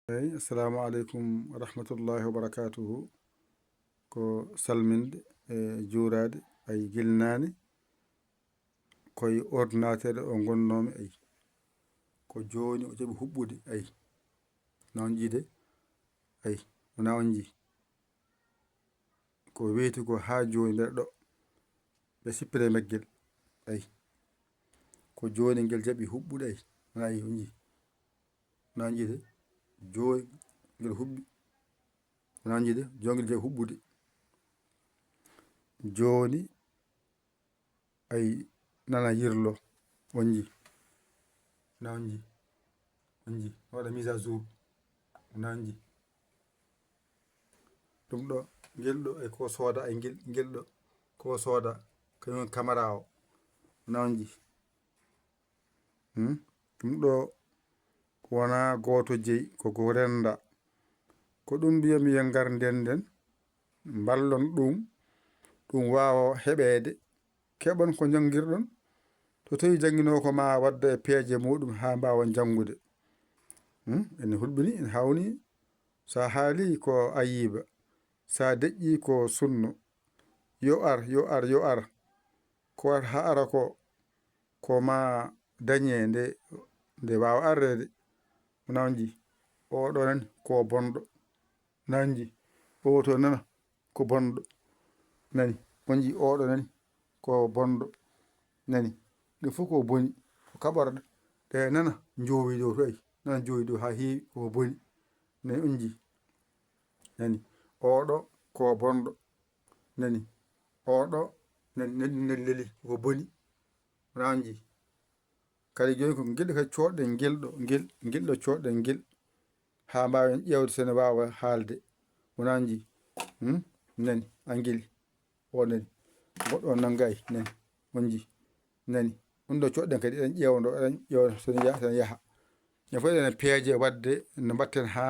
Assalamu aleykum wa rahmatullahi wa barakatuhu. Ko salminde e juurade gilnaane koye ordinateur o gonnomi ko joni o jaɓi huɓɓude na on jii de wona on jii ko weyti ko ha joni nder ɗo ɓe sippire meggel ko joni ngel jaɓi huɓɓude wona on jii wona on jii de joni ngel huɓɓi wona on jii de joni ngel jaɓi huɓɓude joni nana yirlo on jii wona on jii waɗa mise à jour wona on jii ɗum ɗo ngel ɗo ko sooda ngel ɗo ko sooda kañum camara o wona on jii ɗum ɗo wona goto jeeyi koko renda ko ɗum mbiyami yen gar ndenden ballon ɗum wawa heɓede keɓon ko janguirɗon so tawi janguinowo ko ma wadda e peeje muɗum ha mbawa jangude ene hulɓini ene hawni sa haali ko ayiba sa deƴƴi ko sunno yo ar ko wata ha ara ko ma dañe nde wawa arrede wona on jii oɗo nani ko bonɗo wona on jii o to nana ko bonɗo nani on jii oɗo nani ko bonɗo nani ɗum fof ko boni ko kaɓorɗe ɗe nana jowi dow to nana jowi dow ha heewi ko boni nani on jii nani oɗo ko bonɗo nani oɗo nani leeli ko boni wona on jii kadi joni ko ngel kadi coɗɗen ngel ɗo coɗɗen ngel ha mbawen ƴewde sene wawa haalde wona on jii nani angueli o nani goɗɗo o nangga nani on jii nani ɗum ɗo coɗɗen kadi eɗen ƴewdo sene yaaha ene fo eɗen peeje wadde no mbatten ha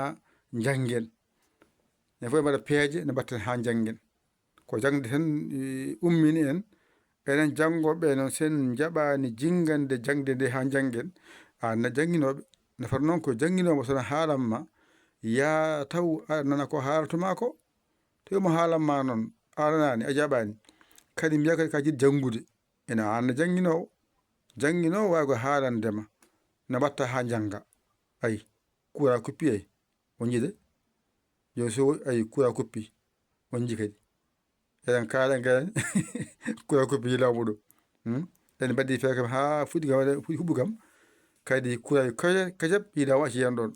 janggen ene fo mbaɗa peeje no mbatten ha janggen ko jangde tan ummini en enen jangoɓe noon sen jaɓani jingande jangde nde ha janggen na janguinoɓe nafata noon ko janguinowo sono haalanma ya taw aɗa nana ko haalatuma ko tawi mo haalanma noon a nanani a jaɓani kadi mbiya kadi ka jiɗɗo jangude ene anna janguinowo wawi ko haalandema no mbatta ha jangga courant kuppi on jii de joni so courant kuppi on jii kadi eɗen kaala gani courant kuppi lawmu ɗo en mbaddi feere kam ha fuɗɗi huɓɓi kam kadi courant kajab yiiɗa wacci yan ɗon